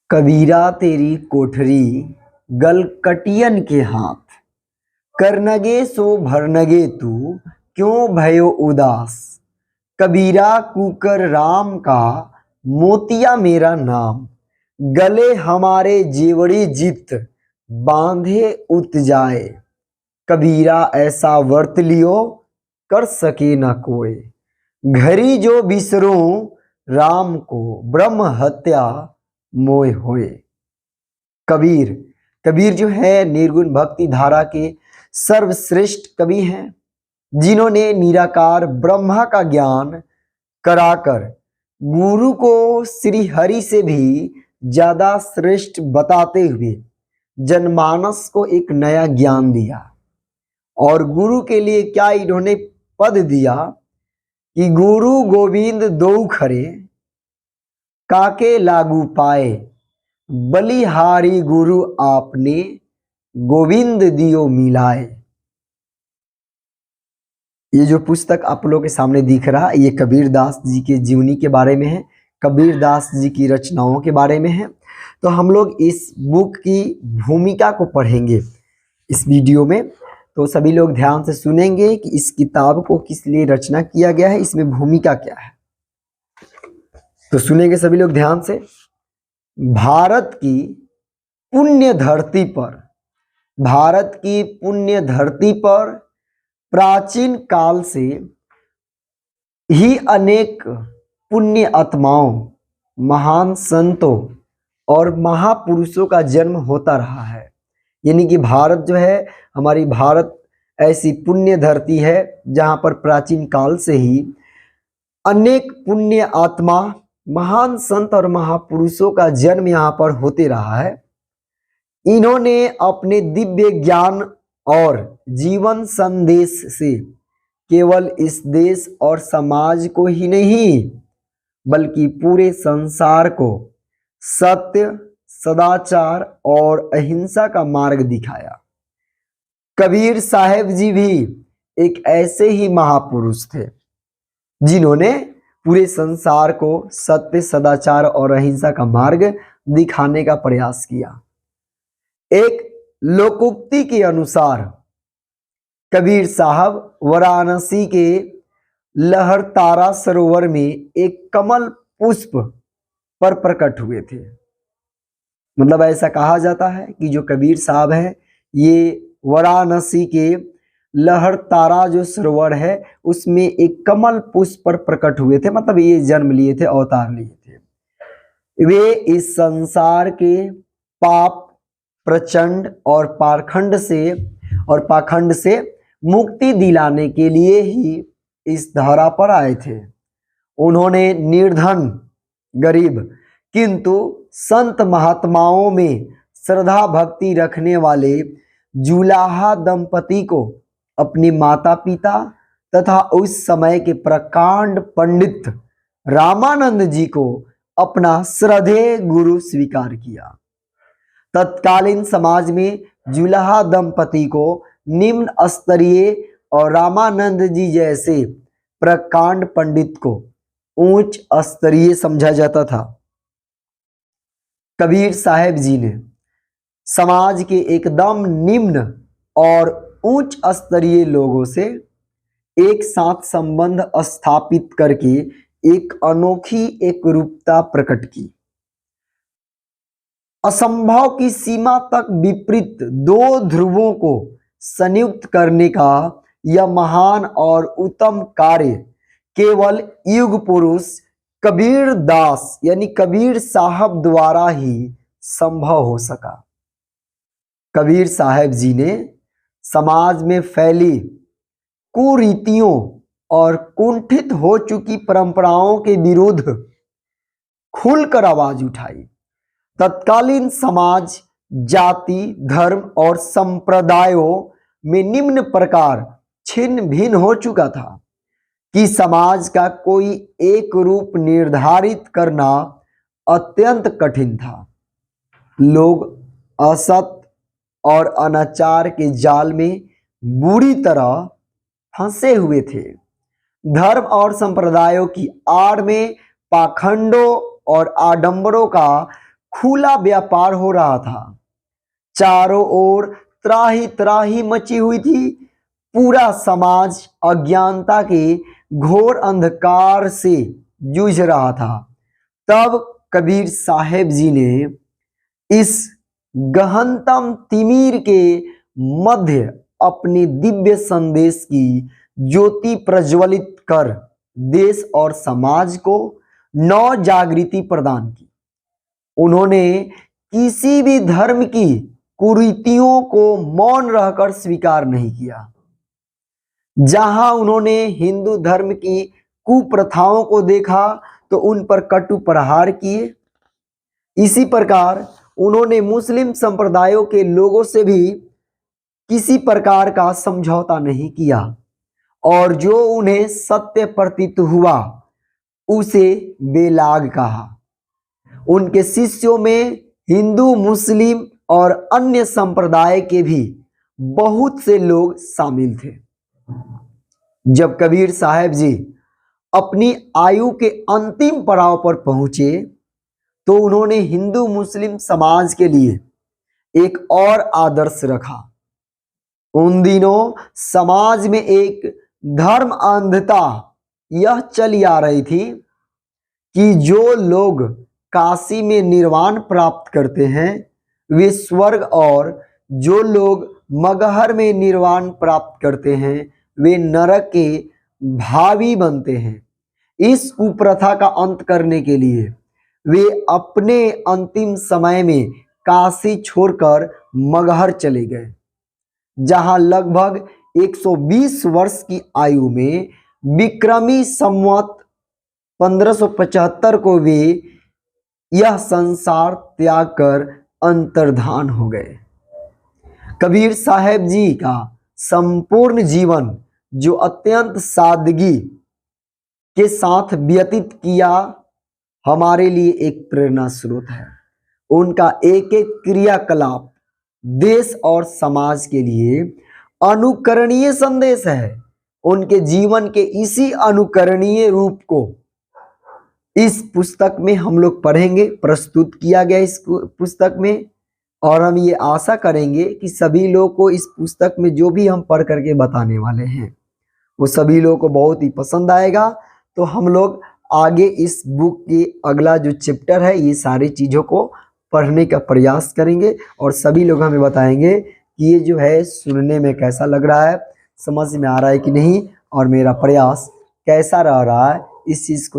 कबीरा तेरी कोठरी गलकटियन के हाथ, करनगे सो भरनगे तू क्यों भयो उदास। कबीरा कुकर राम का मोतिया मेरा नाम, गले हमारे जेवड़ी जित बांधे उत जाए। कबीरा ऐसा वर्त लियो कर सके न कोई, घरी जो बिसरूं राम को ब्रह्म हत्या मोय होए। कबीर कबीर जो है निर्गुण भक्ति धारा के सर्वश्रेष्ठ कवि हैं, जिन्होंने निराकार ब्रह्मा का ज्ञान कराकर गुरु को श्री हरि से भी ज्यादा श्रेष्ठ बताते हुए जनमानस को एक नया ज्ञान दिया। और गुरु के लिए क्या इन्होंने पद दिया कि गुरु गोविंद दो खरे काके लागू पाए, बलिहारी गुरु आपने गोविंद दियो मिलाए। ये जो पुस्तक आप लोगों के सामने दिख रहा है, ये कबीर दास जी के जीवनी के बारे में है, कबीर दास जी की रचनाओं के बारे में है। तो हम लोग इस बुक की भूमिका को पढ़ेंगे इस वीडियो में। तो सभी लोग ध्यान से सुनेंगे कि इस किताब को किस लिए रचना किया गया है, इसमें भूमिका क्या है। तो सुनेंगे सभी लोग ध्यान से। भारत की पुण्य धरती पर, भारत की पुण्य धरती पर प्राचीन काल से ही अनेक पुण्य आत्माओं, महान संतों और महापुरुषों का जन्म होता रहा है। यानी कि भारत जो है, हमारी भारत ऐसी पुण्य धरती है जहां पर प्राचीन काल से ही अनेक पुण्य आत्मा, महान संत और महापुरुषों का जन्म यहाँ पर होते रहा है। इन्होंने अपने दिव्य ज्ञान और जीवन संदेश से केवल इस देश और समाज को ही नहीं बल्कि पूरे संसार को सत्य, सदाचार और अहिंसा का मार्ग दिखाया। कबीर साहब जी भी एक ऐसे ही महापुरुष थे जिन्होंने पूरे संसार को सत्य, सदाचार और अहिंसा का मार्ग दिखाने का प्रयास किया। एक लोकोक्ति के अनुसार कबीर साहब वाराणसी के लहरतारा सरोवर में एक कमल पुष्प पर प्रकट हुए थे। मतलब ऐसा कहा जाता है कि जो कबीर साहब है, ये वाराणसी के लहरतारा जो सरोवर है उसमें एक कमल पुष्प पर प्रकट हुए थे। मतलब ये जन्म लिए थे, अवतार लिए थे। वे इस संसार के पाप, प्रचंड और पाखंड से मुक्ति दिलाने के लिए ही इस धरा पर आए थे। उन्होंने निर्धन, गरीब किंतु संत महात्माओं में श्रद्धा भक्ति रखने वाले जुलाहा दंपति को अपने माता पिता तथा उस समय के प्रकांड पंडित रामानंद जी को अपना श्रद्धेय गुरु स्वीकार किया। तत्कालीन समाज में जुलाहा दंपति को निम्न स्तरीय और रामानंद जी जैसे प्रकांड पंडित को उच्च स्तरीय समझा जाता था। कबीर साहब जी ने समाज के एकदम निम्न और उच्च स्तरीय लोगों से एक साथ संबंध स्थापित करके एक अनोखी एकरूपता प्रकट की। असंभव की सीमा तक विपरीत दो ध्रुवों को संयुक्त करने का यह महान और उत्तम कार्य केवल युग पुरुष कबीर दास यानी कबीर साहब द्वारा ही संभव हो सका। कबीर साहब जी ने समाज में फैली कुरीतियों और कुंठित हो चुकी परंपराओं के विरुद्ध खुलकर आवाज उठाई। तत्कालीन समाज जाति, धर्म और संप्रदायों में निम्न प्रकार छिन्न भिन्न हो चुका था कि समाज का कोई एक रूप निर्धारित करना अत्यंत कठिन था। लोग असत और अनाचार के जाल में बुरी तरह फंसे हुए थे। धर्म और संप्रदायों की आड़ में पाखंडों और आडंबरों का खुला व्यापार हो रहा था। चारों ओर त्राही त्राही मची हुई थी। पूरा समाज अज्ञानता के घोर अंधकार से जूझ रहा था। तब कबीर साहेब जी ने इस गहनतम तिमिर के मध्य अपने दिव्य संदेश की ज्योति प्रज्वलित कर देश और समाज को नव जागृति प्रदान की। उन्होंने किसी भी धर्म की कुरीतियों को मौन रहकर स्वीकार नहीं किया। जहां उन्होंने हिंदू धर्म की कुप्रथाओं को देखा तो उन पर कटु प्रहार किए। इसी प्रकार उन्होंने मुस्लिम संप्रदायों के लोगों से भी किसी प्रकार का समझौता नहीं किया और जो उन्हें सत्य प्रतीत हुआ उसे बेलाग कहा। उनके शिष्यों में हिंदू, मुस्लिम और अन्य संप्रदाय के भी बहुत से लोग शामिल थे। जब कबीर साहब जी अपनी आयु के अंतिम पड़ाव पर पहुंचे तो उन्होंने हिंदू मुस्लिम समाज के लिए एक और आदर्श रखा। उन दिनों समाज में एक धर्म अंधता यह चली आ रही थी कि जो लोग काशी में निर्वाण प्राप्त करते हैं वे स्वर्ग और जो लोग मगहर में निर्वाण प्राप्त करते हैं वे नरक के भावी बनते हैं। इस कुप्रथा का अंत करने के लिए वे अपने अंतिम समय में काशी छोड़कर मगहर चले गए, जहां लगभग 120 वर्ष की आयु में विक्रमी संवत 1575 को वे यह संसार त्याग कर अंतर्धान हो गए। कबीर साहब जी का संपूर्ण जीवन जो अत्यंत सादगी के साथ व्यतीत किया हमारे लिए एक प्रेरणा स्रोत है। उनका एक एक क्रियाकलाप देश और समाज के लिए अनुकरणीय संदेश है। उनके जीवन के इसी अनुकरणीय रूप को इस पुस्तक में हम लोग पढ़ेंगे, प्रस्तुत किया गया इस पुस्तक में, और हम ये आशा करेंगे कि सभी लोग को इस पुस्तक में जो भी हम पढ़ करके बताने वाले हैं वो सभी लोगों को बहुत ही पसंद आएगा। तो हम लोग आगे इस बुक के अगला जो चैप्टर है ये सारी चीज़ों को पढ़ने का प्रयास करेंगे और सभी लोग हमें बताएंगे कि ये जो है सुनने में कैसा लग रहा है, समझ में आ रहा है कि नहीं, और मेरा प्रयास कैसा रह रहा है इस चीज़ को